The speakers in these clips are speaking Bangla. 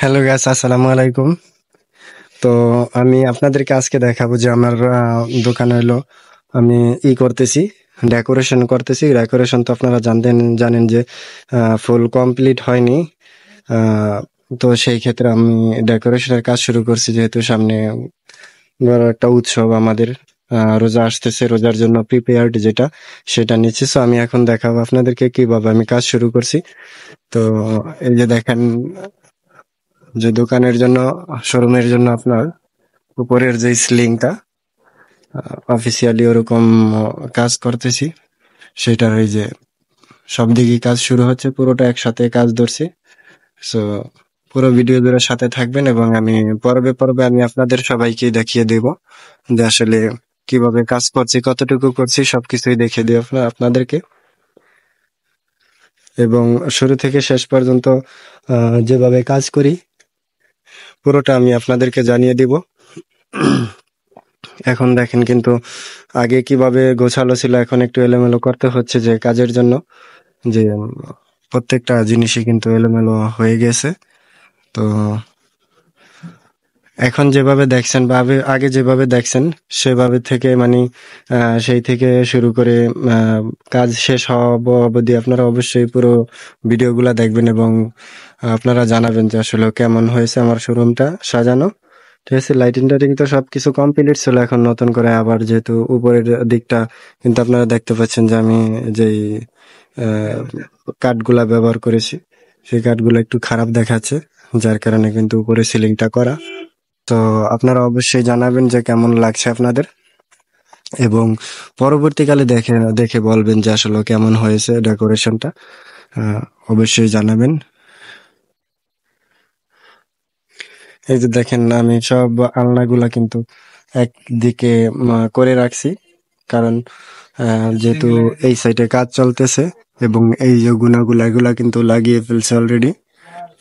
হ্যালো গাইস, আসসালামু আলাইকুম। তো আমি আপনাদেরকে আজকে দেখাবো যে আমার দোকানে হলো আমি করতেছি, ডেকোরেশন করতেছি। ডেকোরেশন তো আপনারা জানেন যে ফুল কমপ্লিট হয়নি। আহ, তো সেই ক্ষেত্রে আমি ডেকোরেশনের কাজ শুরু করছি, যেহেতু সামনে বড় একটা উৎসব আমাদের। রোজা আসতেছে, রোজার জন্য প্রিপেয়ার্ড যেটা সেটা নিচ্ছি। সো আমি এখন দেখাবো আপনাদেরকে কিভাবে আমি কাজ শুরু করছি। তো এই যে দেখেন, যে দোকানের জন্য, শোরুমের জন্য আপনার উপরের যে সিলিংটা অফিসিয়ালি ওরকম কাজ করতেছি, সেটার এই যে সব দিকে কাজ শুরু হচ্ছে, পুরোটা একসাথে কাজ ধরছি। সো পুরো ভিডিও জুড়ে সাথে থাকবেন, এবং আমি পর্বে পর্বে আমি আপনাদের সবাইকে দেখিয়ে দেব যে আসলে কিভাবে কাজ করছি, কতটুকু করছি, সবকিছুই দেখিয়ে দিই আপনাদেরকে। এবং শুরু থেকে শেষ পর্যন্ত যেভাবে কাজ করি পুরোটা আমি আপনাদেরকে জানিয়ে দিব। এখন দেখেন কিন্তু আগে কিভাবে গোছালো ছিল, এখন একটু এলোমেলো করতে হচ্ছে যে কাজের জন্য, যে প্রত্যেকটা জিনিসই কিন্তু এলোমেলো হয়ে গেছে। তো এখন যেভাবে দেখছেন বা আগে যেভাবে দেখছেন সেভাবে থেকে মানে সেই থেকে শুরু করে কাজ শেষ হওয়া অবধি আপনারা অবশ্যই পুরো ভিডিওগুলা দেখবেন, এবং আপনারা জানাবেন যে আসলে কেমন হয়েছে আমার শোরুমটা সাজানো। ঠিক আছে, লাইটিং টাইটিং তো সবকিছু কমপ্লিট ছিল, এখন নতুন করে আবার যেহেতু উপরের দিকটা কিন্তু আপনারা দেখতে পাচ্ছেন যে আমি যেই কাঠগুলা ব্যবহার করেছি সেই কাঠগুলো একটু খারাপ দেখাচ্ছে, যার কারণে কিন্তু উপরে সিলিংটা করা। তো আপনারা অবশ্যই জানাবেন যে কেমন লাগছে আপনাদের, এবং পরবর্তীকালে দেখে দেখে বলবেন যে আসলে কেমন হয়েছে ডেকোরেশনটা। আহ, অবশ্যই জানাবেন। এই যে দেখেন, আমি সব আলনাগুলা কিন্তু একদিকে করে রাখছি, কারণ যেহেতু এই সাইডে কাজ চলতেছে, এবং এই যে গুনাগুলা এগুলা কিন্তু লাগিয়ে ফেলছে অলরেডি।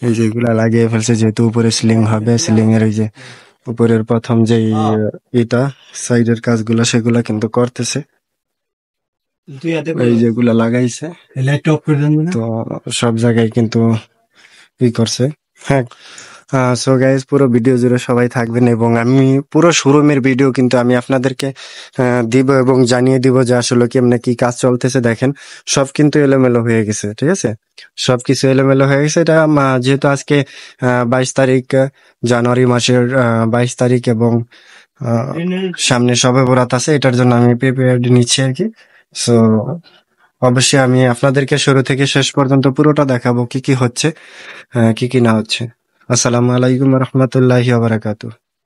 এই যে এগুলা লাগিয়ে ফেলছে, যেহেতু উপরে সিলিং হবে, সিলিং এর এই যে উপরের প্রথম যেই ইটা সাইডের কাজগুলা সেগুলা কিন্তু করতেছে, এই যেগুলা লাগাইছে। তো সব জায়গায় কিন্তু করছে। হ্যাঁ, সো গাইজ, পুরো ভিডিও জুড়ে সবাই থাকবেন, এবং আমি পুরো শোরুমের ভিডিও কিন্তু আমি আপনাদেরকে দিব, এবং জানিয়ে দিব যে আসলে কেমনে কি কাজ চলতেছে। দেখেন, সব কিন্তু এলোমেলো হয়ে গেছে, ঠিক আছে, সবকিছু এলোমেলো হয়ে গেছে। এটা যেহেতু আজকে 22 তারিখ, জানুয়ারি মাসের 22 তারিখ, এবং আহ, সামনে সবে বরাত আছে, এটার জন্য আমি প্রিপেয়ার্ড নিচ্ছি আর কি। সো অবশ্যই আমি আপনাদেরকে শুরু থেকে শেষ পর্যন্ত পুরোটা দেখাবো কি কি হচ্ছে, কি কি না হচ্ছে। আসসালামু আলাইকুম রহমতুল্লাহি ওয়া বারাকাতুহু।